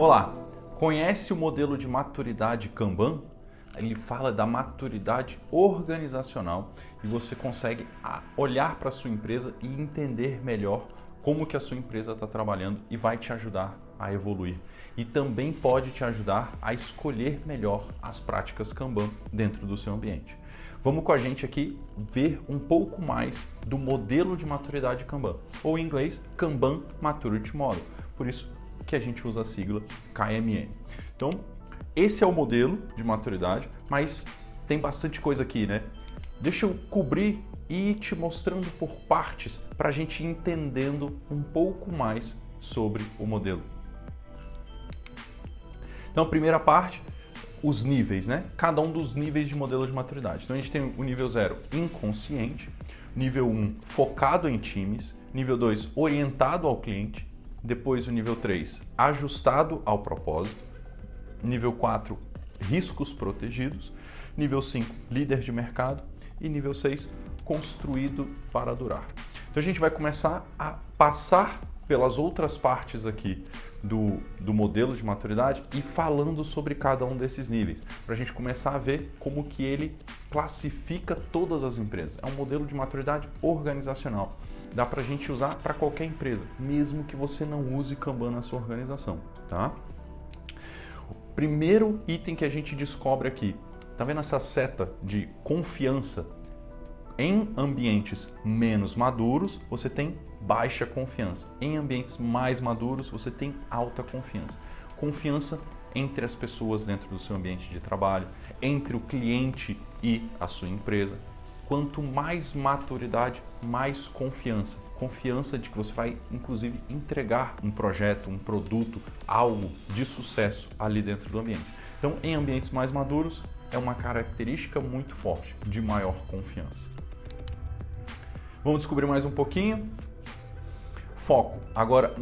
Olá, conhece o modelo de maturidade Kanban? Ele fala da maturidade organizacional e você consegue olhar para a sua empresa e entender melhor como que a sua empresa está trabalhando e vai te ajudar a evoluir. E também pode te ajudar a escolher melhor as práticas Kanban dentro do seu ambiente. Vamos com a gente aqui ver um pouco mais do modelo de maturidade Kanban, ou em inglês, Kanban Maturity Model. Por isso que a gente usa a sigla KMM. Então, esse é o modelo de maturidade, mas tem bastante coisa aqui, né? Deixa eu cobrir e ir te mostrando por partes para a gente ir entendendo um pouco mais sobre o modelo. Então, a primeira parte, os níveis, né? Cada um dos níveis de modelo de maturidade. Então, a gente tem o nível 0, inconsciente, nível 1, focado em times, nível 2, orientado ao cliente, depois o nível 3, ajustado ao propósito, nível 4, riscos protegidos, nível 5, líder de mercado e nível 6, construído para durar. Então a gente vai começar a passar pelas outras partes aqui do modelo de maturidade e falando sobre cada um desses níveis, para a gente começar a ver como que ele classifica todas as empresas. É um modelo de maturidade organizacional. Dá para a gente usar para qualquer empresa, mesmo que você não use Kanban na sua organização, tá? O primeiro item que a gente descobre aqui, tá vendo essa seta de confiança? Em ambientes menos maduros, você tem baixa confiança. Em ambientes mais maduros, você tem alta confiança. Confiança entre as pessoas dentro do seu ambiente de trabalho, entre o cliente e a sua empresa. Quanto mais maturidade, mais confiança. Confiança de que você vai, inclusive, entregar um projeto, um produto, algo de sucesso ali dentro do ambiente. Então, em ambientes mais maduros, é uma característica muito forte de maior confiança. Vamos descobrir mais um pouquinho. Foco. Agora,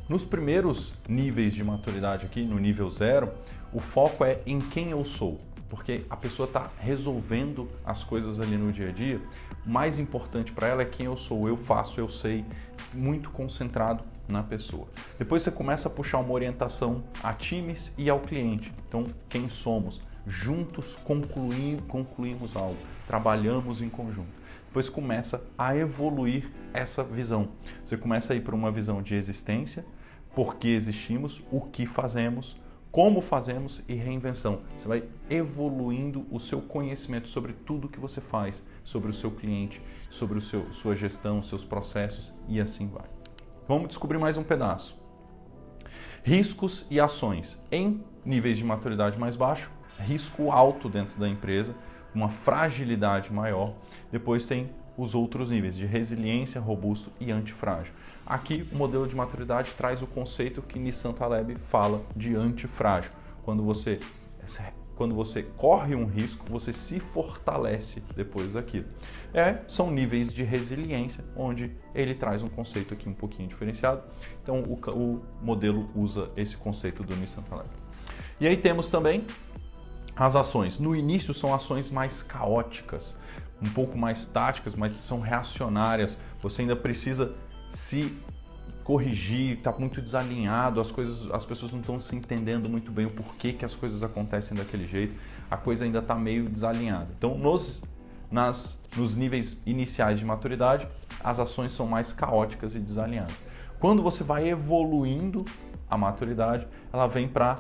nos primeiros níveis de maturidade aqui, no nível 0, o foco é em quem eu sou. Porque a pessoa está resolvendo as coisas ali no dia a dia. O mais importante para ela é quem eu sou, eu faço, eu sei, muito concentrado na pessoa. Depois você começa a puxar uma orientação a times e ao cliente. Então, quem somos? Juntos concluímos algo, trabalhamos em conjunto. Depois começa a evoluir essa visão. Você começa a ir para uma visão de existência, por que existimos, o que fazemos, como fazemos e reinvenção. Você vai evoluindo o seu conhecimento sobre tudo que você faz, sobre o seu cliente, sobre sua gestão, seus processos e assim vai. Vamos descobrir mais um pedaço. Riscos e ações. Em níveis de maturidade mais baixo, risco alto dentro da empresa, uma fragilidade maior. Depois tem os outros níveis de resiliência, robusto e antifrágil. Aqui o modelo de maturidade traz o conceito que Nissan Taleb fala de antifrágil. Quando você corre um risco, você se fortalece depois daquilo. São níveis de resiliência, onde ele traz um conceito aqui um pouquinho diferenciado. Então o modelo usa esse conceito do Nissan Taleb. E aí temos também as ações. No início são ações mais caóticas, um pouco mais táticas, mas são reacionárias. Você ainda precisa se corrigir, está muito desalinhado, as pessoas não estão se entendendo muito bem o porquê que as coisas acontecem daquele jeito, a coisa ainda está meio desalinhada. Então, nos níveis iniciais de maturidade, as ações são mais caóticas e desalinhadas. Quando você vai evoluindo a maturidade, ela vem para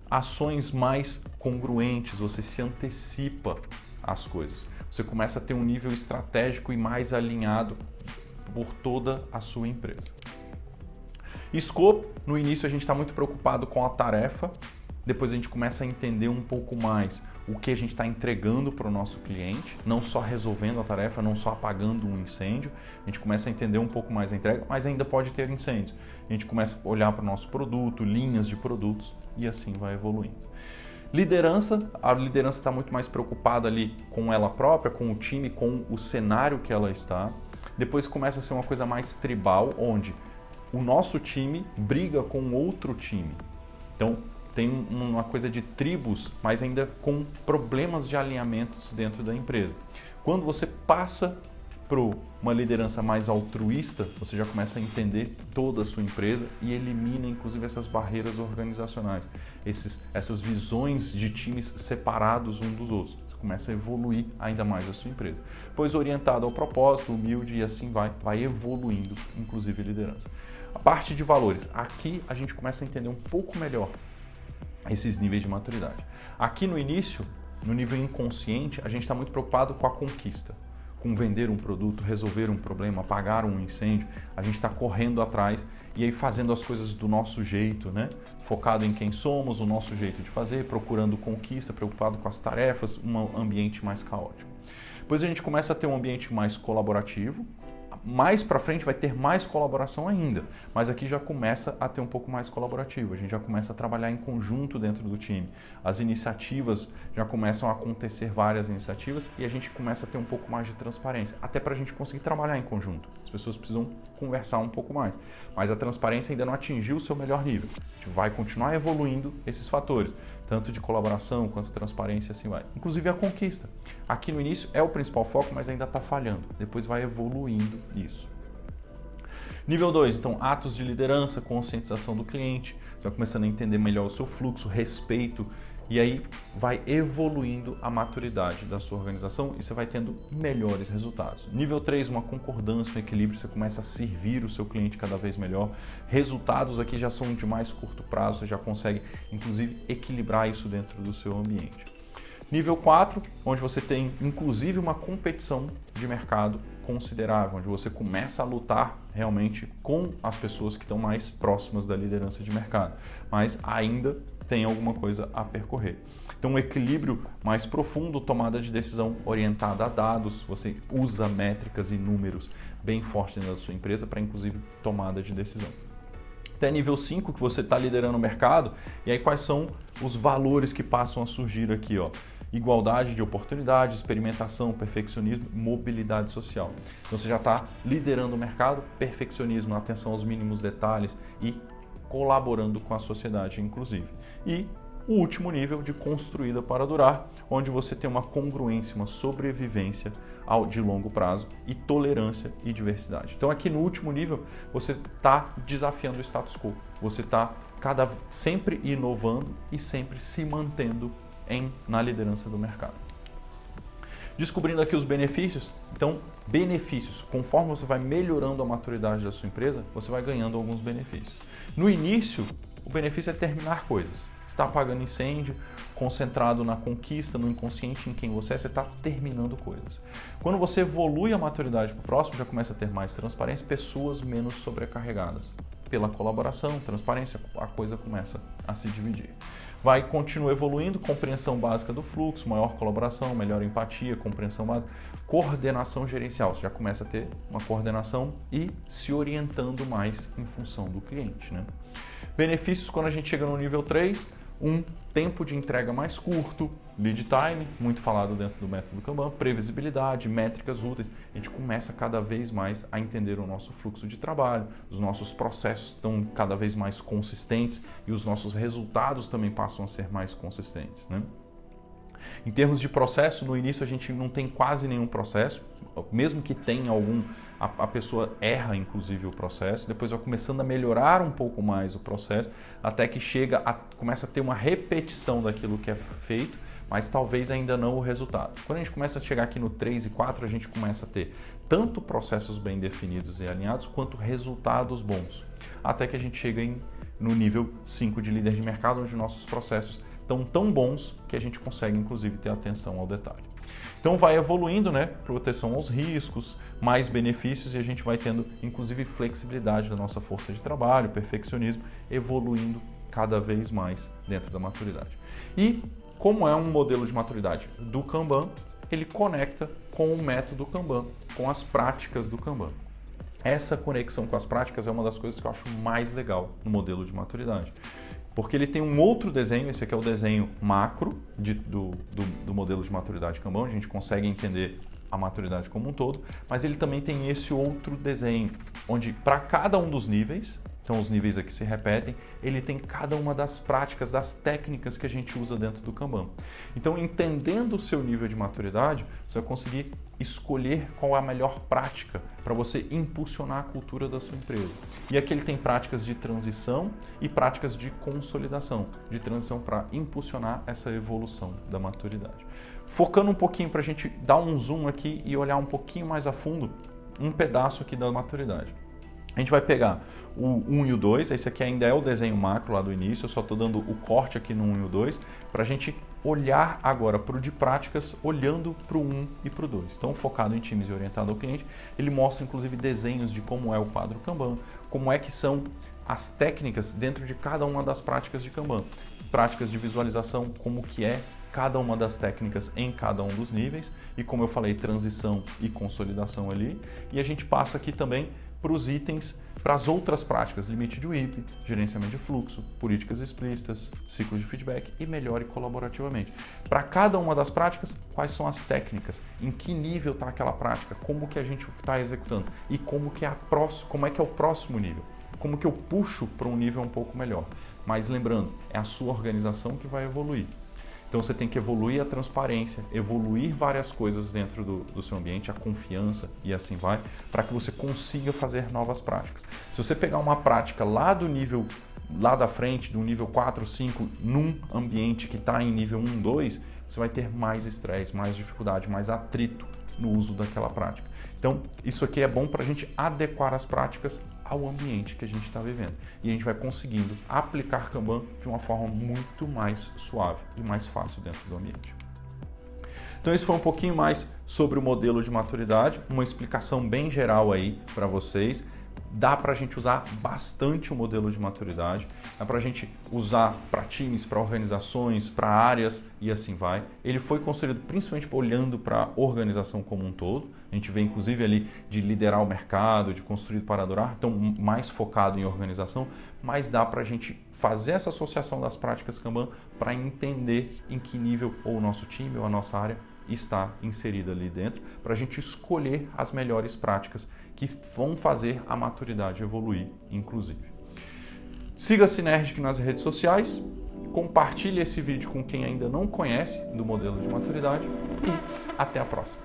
ações mais congruentes, você se antecipa às coisas. Você começa a ter um nível estratégico e mais alinhado por toda a sua empresa. Scope, no início a gente está muito preocupado com a tarefa, depois a gente começa a entender um pouco mais o que a gente está entregando para o nosso cliente, não só resolvendo a tarefa, não só apagando um incêndio, a gente começa a entender um pouco mais a entrega, mas ainda pode ter incêndios. A gente começa a olhar para o nosso produto, linhas de produtos e assim vai evoluindo. Liderança, a liderança está muito mais preocupada ali com ela própria, com o time, com o cenário que ela está. Depois começa a ser uma coisa mais tribal, onde o nosso time briga com outro time. Então, tem uma coisa de tribos, mas ainda com problemas de alinhamentos dentro da empresa. Quando você passa para uma liderança mais altruísta, você já começa a entender toda a sua empresa e elimina inclusive essas barreiras organizacionais, essas visões de times separados um dos outros. Você começa a evoluir ainda mais a sua empresa. Pois orientado ao propósito, humilde e assim vai evoluindo inclusive a liderança. A parte de valores, aqui a gente começa a entender um pouco melhor esses níveis de maturidade. Aqui no início, no nível inconsciente, a gente está muito preocupado com a conquista, com vender um produto, resolver um problema, apagar um incêndio. A gente está correndo atrás e aí fazendo as coisas do nosso jeito, né? Focado em quem somos, o nosso jeito de fazer, procurando conquista, preocupado com as tarefas, um ambiente mais caótico. Depois a gente começa a ter um ambiente mais colaborativo. Mais para frente vai ter mais colaboração ainda, mas aqui já começa a ter um pouco mais colaborativo, a gente já começa a trabalhar em conjunto dentro do time, as iniciativas já começam a acontecer, várias iniciativas, e a gente começa a ter um pouco mais de transparência, até para a gente conseguir trabalhar em conjunto. As pessoas precisam conversar um pouco mais, mas a transparência ainda não atingiu o seu melhor nível. A gente vai continuar evoluindo esses fatores, tanto de colaboração quanto transparência, assim vai. Inclusive a conquista. Aqui no início é o principal foco, mas ainda está falhando. Depois vai evoluindo isso. Nível 2, então, atos de liderança, conscientização do cliente, já começando a entender melhor o seu fluxo, respeito, e aí vai evoluindo a maturidade da sua organização e você vai tendo melhores resultados. Nível 3, uma concordância, um equilíbrio, você começa a servir o seu cliente cada vez melhor. Resultados aqui já são de mais curto prazo, você já consegue, inclusive, equilibrar isso dentro do seu ambiente. Nível 4, onde você tem, inclusive, uma competição de mercado considerável, onde você começa a lutar realmente com as pessoas que estão mais próximas da liderança de mercado, mas ainda tem alguma coisa a percorrer. Então, um equilíbrio mais profundo, tomada de decisão orientada a dados, você usa métricas e números bem fortes dentro da sua empresa para, inclusive, tomada de decisão. Até nível 5, que você está liderando o mercado, e aí quais são os valores que passam a surgir aqui, ó? Igualdade de oportunidade, experimentação, perfeccionismo, mobilidade social. Então você já está liderando o mercado, perfeccionismo, atenção aos mínimos detalhes e colaborando com a sociedade, inclusive. E o último nível de construída para durar, onde você tem uma congruência, uma sobrevivência de longo prazo e tolerância e diversidade. Então aqui no último nível você está desafiando o status quo, você está sempre inovando e sempre se mantendo na liderança do mercado. Descobrindo aqui os benefícios, então benefícios, conforme você vai melhorando a maturidade da sua empresa, você vai ganhando alguns benefícios. No início, o benefício é terminar coisas. Você está apagando incêndio, concentrado na conquista, no inconsciente, em quem você está terminando coisas. Quando você evolui a maturidade para o próximo, já começa a ter mais transparência, pessoas menos sobrecarregadas. Pela colaboração, transparência, a coisa começa a se dividir. Continua evoluindo, compreensão básica do fluxo, maior colaboração, melhor empatia, compreensão básica, coordenação gerencial. Você já começa a ter uma coordenação e se orientando mais em função do cliente, né? Benefícios quando a gente chega no nível 3, um tempo de entrega mais curto, lead time, muito falado dentro do método Kanban, previsibilidade, métricas úteis. A gente começa cada vez mais a entender o nosso fluxo de trabalho, os nossos processos estão cada vez mais consistentes e os nossos resultados também passam a ser mais consistentes, né? Em termos de processo, no início a gente não tem quase nenhum processo, mesmo que tenha algum, a pessoa erra inclusive o processo, depois vai começando a melhorar um pouco mais o processo, até que começa a ter uma repetição daquilo que é feito, mas talvez ainda não o resultado. Quando a gente começa a chegar aqui no 3 e 4, a gente começa a ter tanto processos bem definidos e alinhados, quanto resultados bons, até que a gente chega no nível 5 de líder de mercado, onde nossos processos estão tão bons que a gente consegue, inclusive, ter atenção ao detalhe. Então vai evoluindo, né? Proteção aos riscos, mais benefícios e a gente vai tendo, inclusive, flexibilidade da nossa força de trabalho, perfeccionismo, evoluindo cada vez mais dentro da maturidade. E como é um modelo de maturidade do Kanban, ele conecta com o método Kanban, com as práticas do Kanban. Essa conexão com as práticas é uma das coisas que eu acho mais legal no modelo de maturidade. Porque ele tem um outro desenho, esse aqui é o desenho macro do modelo de maturidade Kanban, onde a gente consegue entender a maturidade como um todo, mas ele também tem esse outro desenho, onde para cada um dos níveis, então os níveis aqui se repetem, ele tem cada uma das práticas, das técnicas que a gente usa dentro do Kanban. Então, entendendo o seu nível de maturidade, você vai conseguir escolher qual é a melhor prática para você impulsionar a cultura da sua empresa. E aqui ele tem práticas de transição e práticas de consolidação, de transição para impulsionar essa evolução da maturidade. Focando um pouquinho para a gente dar um zoom aqui e olhar um pouquinho mais a fundo um pedaço aqui da maturidade. A gente vai pegar o 1 e o 2, esse aqui ainda é o desenho macro lá do início, eu só estou dando o corte aqui no 1 e o 2, para a gente olhar agora para o de práticas, olhando para o 1 e para o 2. Então, focado em times e orientado ao cliente, ele mostra inclusive desenhos de como é o quadro Kanban, como é que são as técnicas dentro de cada uma das práticas de Kanban. Práticas de visualização, como que é cada uma das técnicas em cada um dos níveis, e como eu falei, transição e consolidação ali. E a gente passa aqui também para os itens, para as outras práticas, limite de WIP, gerenciamento de fluxo, políticas explícitas, ciclo de feedback e melhore colaborativamente. Para cada uma das práticas, quais são as técnicas, em que nível está aquela prática, como que a gente está executando e como que é o próximo nível, como que eu puxo para um nível um pouco melhor. Mas lembrando, é a sua organização que vai evoluir. Então você tem que evoluir a transparência, evoluir várias coisas dentro do seu ambiente, a confiança e assim vai, para que você consiga fazer novas práticas. Se você pegar uma prática lá do nível, lá da frente, do nível 4, 5, num ambiente que está em nível 1, 2, você vai ter mais estresse, mais dificuldade, mais atrito no uso daquela prática. Então, isso aqui é bom para a gente adequar as práticas ao ambiente que a gente está vivendo. E a gente vai conseguindo aplicar Kanban de uma forma muito mais suave e mais fácil dentro do ambiente. Então, esse foi um pouquinho mais sobre o modelo de maturidade, uma explicação bem geral aí para vocês. Dá para a gente usar bastante o modelo de maturidade, dá para a gente usar para times, para organizações, para áreas e assim vai. Ele foi construído principalmente olhando para a organização como um todo. A gente vê inclusive ali de liderar o mercado, de construir para adorar, então mais focado em organização, mas dá para a gente fazer essa associação das práticas Kanban para entender em que nível ou o nosso time ou a nossa área está inserida ali dentro, para a gente escolher as melhores práticas que vão fazer a maturidade evoluir, inclusive. Siga a Synergic nas redes sociais, compartilhe esse vídeo com quem ainda não conhece do modelo de maturidade e até a próxima.